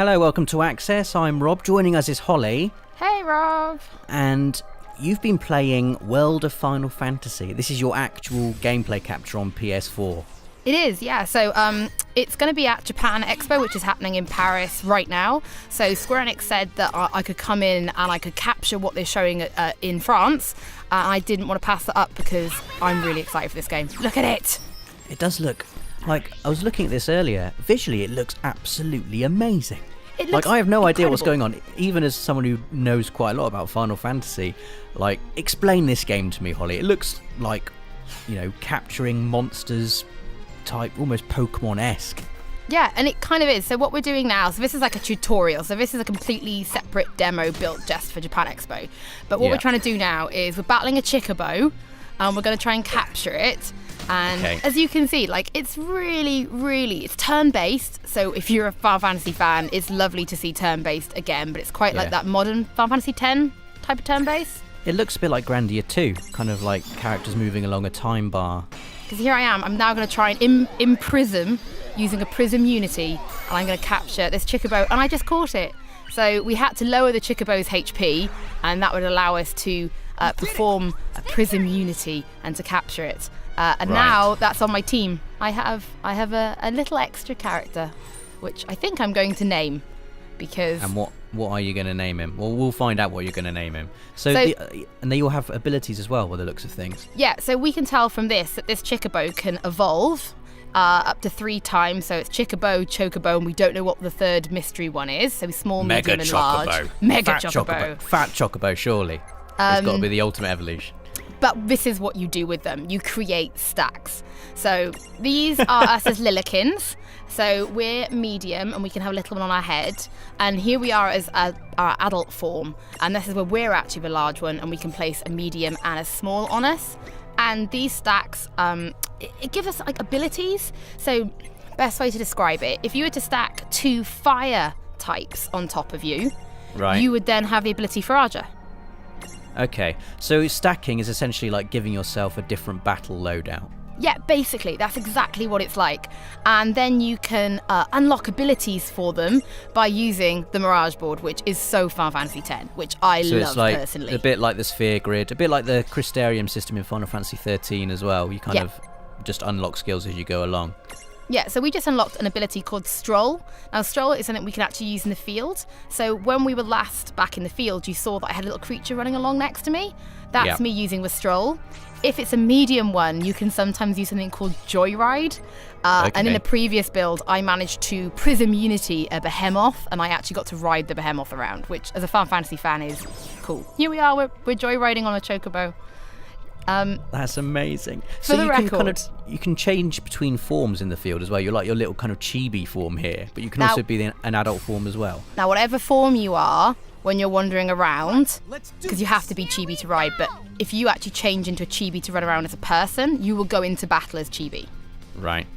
Hello, welcome to Access. I'm Rob. Joining us is Holly. Hey, Rob. And you've been playing World of Final Fantasy. This is your actual gameplay capture on PS4. It is, yeah. So it's going to be at Japan Expo, which is happening in Paris right now. So Square Enix said that I could come in and I could capture what they're showing in France. I didn't want to pass that up because I'm really excited for this game. Look at it. It does look like, I was looking at this earlier. Visually, it looks absolutely amazing. It looks I have no idea incredible. what's going on. Even as someone who knows quite a lot about Final Fantasy, explain this game to me, Holly. It looks like, capturing monsters type, almost Pokemon-esque. Yeah, and it kind of is. So what we're doing now, so this is like a tutorial. So this is a completely separate demo built just for Japan Expo. But what we're trying to do now is we're battling a Chocobo, and we're going to try and capture it. And as you can see, it's really, it's turn-based. So if you're a Final Fantasy fan, it's lovely to see turn-based again. But it's quite like that modern Final Fantasy X type of turn-based. It looks a bit like Grandia 2, kind of like characters moving along a time bar. Because here I am now going to try and imprism using a prism unity, and I'm going to capture this Chocobo, and I just caught it. So we had to lower the Chocobo's HP, and that would allow us to perform a prism unity and to capture it. Now that's on my team. I have a little extra character, which I think I'm going to name, because. And what are you going to name him? Well, we'll find out what you're going to name him. And they all have abilities as well, by the looks of things. Yeah, so we can tell from this that this Chocobo can evolve up to 3 times. So it's Chocobo, and we don't know what the third mystery one is. So small, medium, and large. Mega Chocobo. Fat Chocobo, surely. It's got to be the ultimate evolution. But this is what you do with them. You create stacks. So these are us as Lillekins. So we're medium, and we can have a little one on our head. And here we are as our adult form. And this is where we're actually the large one, and we can place a medium and a small on us. And these stacks, it gives us abilities. So best way to describe it, if you were to stack 2 fire types on top of you, you would then have the ability for Aja. Okay, so stacking is essentially like giving yourself a different battle loadout. Yeah, basically, that's exactly what it's like. And then you can unlock abilities for them by using the Mirage board, which is so Final Fantasy X, which I love personally. A bit like the Sphere Grid, a bit like the Crystarium system in Final Fantasy 13 as well. You kind of just unlock skills as you go along. Yeah, so we just unlocked an ability called Stroll. Now, Stroll is something we can actually use in the field. So when we were last back in the field, you saw that I had a little creature running along next to me. That's me using the Stroll. If it's a medium one, you can sometimes use something called Joyride. And in the previous build, I managed to Prism Unity a Behemoth, and I actually got to ride the Behemoth around, which, as a Final Fantasy fan, is cool. Here we are, we're joyriding on a Chocobo. That's amazing. For the record, you can change between forms in the field as well. You're like your little kind of chibi form here, but you can also be an adult form as well. Now, whatever form you are when you're wandering around, because you have to be chibi to ride, but if you actually change into a chibi to run around as a person, you will go into battle as chibi. Right.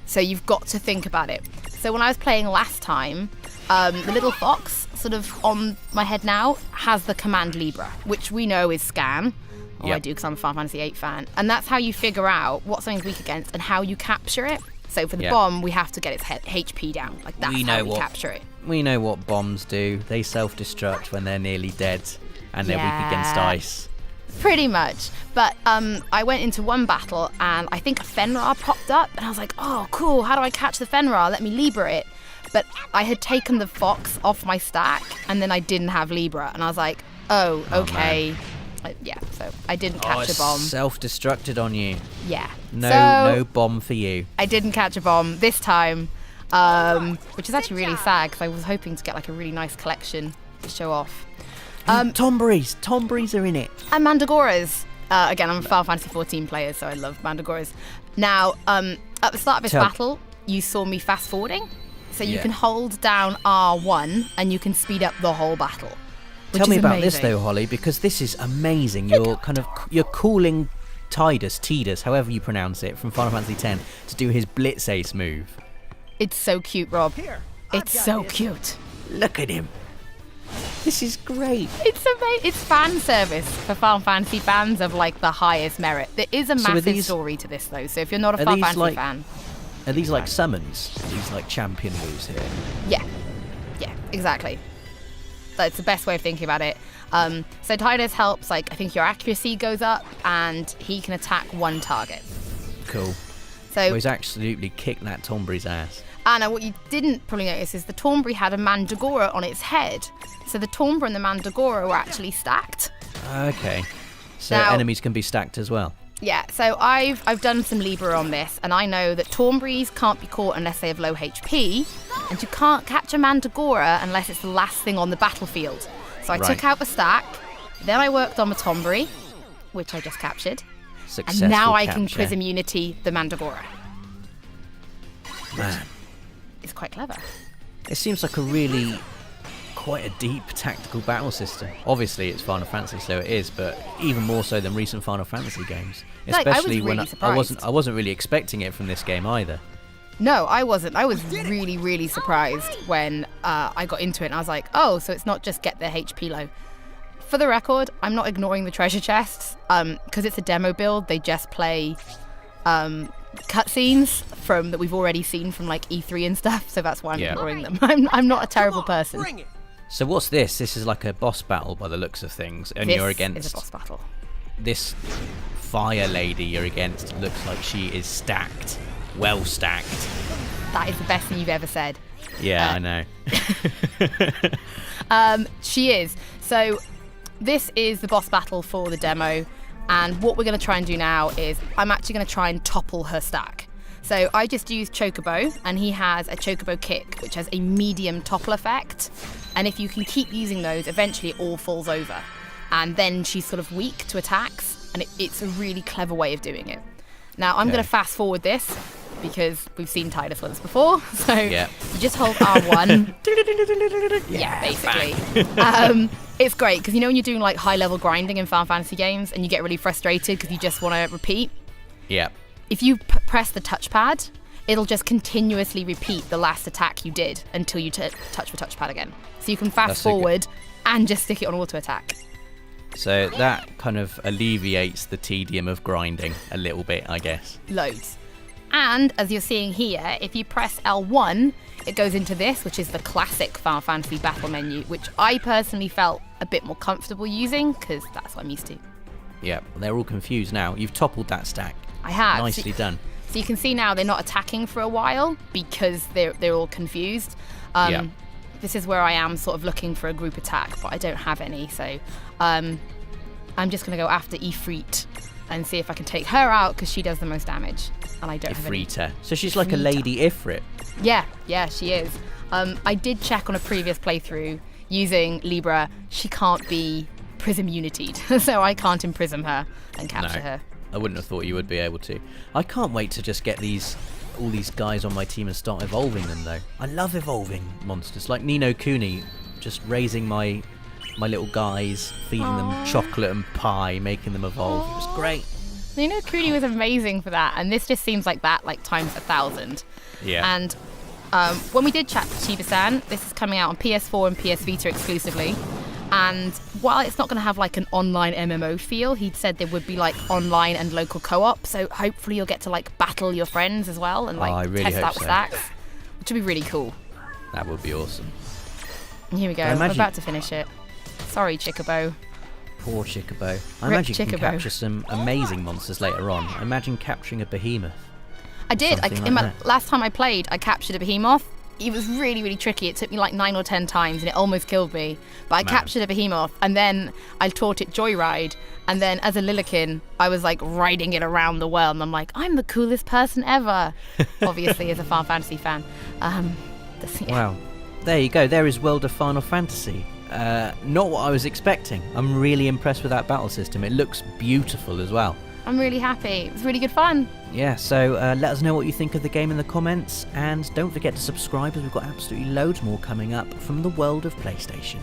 So you've got to think about it. So when I was playing last time, the little fox sort of on my head now has the command Libra, which we know is scan. I do because I'm a Final Fantasy VIII fan. And that's how you figure out what something's weak against and how you capture it. So for the bomb, we have to get its HP down. That's how we capture it. We know what bombs do. They self-destruct when they're nearly dead, and they're weak against ice. Pretty much. But I went into one battle, and I think a Fenrir popped up, and I was like, oh, cool, how do I catch the Fenrir? Let me Libra it. But I had taken the fox off my stack, and then I didn't have Libra. And I was like, oh okay. So I didn't catch a bomb. Self-destructed on you. Yeah. No bomb for you. I didn't catch a bomb this time, which is actually really sad because I was hoping to get a really nice collection to show off. Tomberries are in it. And Mandragoras. Again, I'm a Final Fantasy 14 player, so I love Mandragoras. Now, at the start of this battle, you saw me fast forwarding. So you can hold down R1 and you can speed up the whole battle. Tell me about this though, Holly, because this is amazing. You're calling Tidus, however you pronounce it, from Final Fantasy X to do his Blitz Ace move. It's so cute, Rob. It's so cute. Look at him. This is great. It's amazing. It's fan service for Final Fantasy fans of the highest merit. There is a massive story to this though. So if you're not a Final Fantasy fan, are these like summons? Are these like champion moves here? Yeah. Exactly. That's the best way of thinking about it. So Tidus helps, like, I think your accuracy goes up, and he can attack one target. Cool. So Well, he's absolutely kicked that Tombry's ass. Anna, what you didn't probably notice is the Tombry had a Mandragora on its head. So the Tombra and the Mandragora were actually stacked. Okay. So Now- enemies can be stacked as well. Yeah, so I've done some Libra on this, and I know that Tombries can't be caught unless they have low HP, and you can't catch a Mandragora unless it's the last thing on the battlefield. So I Right. took out the stack, then I worked on the Tombry, which I just captured, Successful and now I can capture. Prism Unity the Mandragora. Man, It's quite clever. it seems like a really quite a deep tactical battle system. Obviously, it's Final Fantasy, so it is, but even more so than recent Final Fantasy games. Like, I was Especially when really I wasn't really expecting it from this game either. No, I wasn't. I was really, really surprised when I got into it, and I was like, oh, so it's not just get their HP low. For the record, I'm not ignoring the treasure chests, because it's a demo build. They just play cutscenes from that we've already seen from like E3 and stuff, so that's why I'm ignoring them. I'm not a terrible person. So what's this? This is like a boss battle by the looks of things, and This you're is a against boss battle. this fire lady. You're against looks like she is stacked, well stacked. That is the best thing you've ever said. Yeah, I know. She is. So this is the boss battle for the demo, and what we're going to try and do now is I'm actually going to try and topple her stack. So I just used Chocobo, and he has a Chocobo kick, which has a medium topple effect, and if you can keep using those, eventually it all falls over, and then she's sort of weak to attacks, and it's a really clever way of doing it. Now I'm going to fast forward this because we've seen Tidus once before, so Yeah. you just hold R1. Yeah, basically. It's great because you know when you're doing like high level grinding in Final Fantasy games and you get really frustrated because you just want to repeat. Yeah. If you press the touchpad, it'll just continuously repeat the last attack you did until you touch the touchpad again. So you can fast That's so good. forward and just stick it on auto attack. So that kind of alleviates the tedium of grinding a little bit, I guess. Loads. And as you're seeing here, if you press L1, it goes into this, which is the classic Final Fantasy battle menu, which I personally felt a bit more comfortable using because that's what I'm used to. Yeah, they're all confused now. You've toppled that stack. I have. Nicely done. So you can see now they're not attacking for a while because they're all confused. Yeah. This is where I am sort of looking for a group attack, but I don't have any. So I'm just going to go after Ifrit and see if I can take her out because she does the most damage. And I don't have any. Ifrita. So she's like a Ifrita. lady Ifrit. Yeah, she is. I did check on a previous playthrough using Libra. She can't be Prism Unitied, so I can't imprison her and capture her. I wouldn't have thought you would be able to. I can't wait to just get all these guys on my team and start evolving them though. I love evolving monsters like Ni no Kuni, just raising my little guys, feeding them chocolate and pie, making them evolve. It was great. You know, Kuni was amazing for that, and this just seems like that, like times 1,000. Yeah. And when we did chat to Chiba-san, this is coming out on PS4 and PS Vita exclusively. And while it's not going to have like an online MMO feel, he said there would be like online and local co-op. So hopefully you'll get to like battle your friends as well and I like really test hope out so. stacks, which would be really cool. That would be awesome. And here we go. I I'm imagine- about to finish it. Sorry, Chocobo. Poor Chocobo. I Rip imagine you can Chocobo. capture some amazing monsters later on. I imagine capturing a behemoth. I did. Something In like my that. last time I played, I captured a behemoth. It was really, really tricky. It took me like 9 or 10 times and it almost killed me. But I Man. captured a behemoth and then I taught it Joyride. And then as a Lilikin, I was like riding it around the world. And I'm like, I'm the coolest person ever. Obviously, as a Final Fantasy fan. Yeah. Wow. There you go. There is World of Final Fantasy. Not what I was expecting. I'm really impressed with that battle system. It looks beautiful as well. I'm really happy. It was really good fun. Yeah, so let us know what you think of the game in the comments, and don't forget to subscribe as we've got absolutely loads more coming up from the world of PlayStation.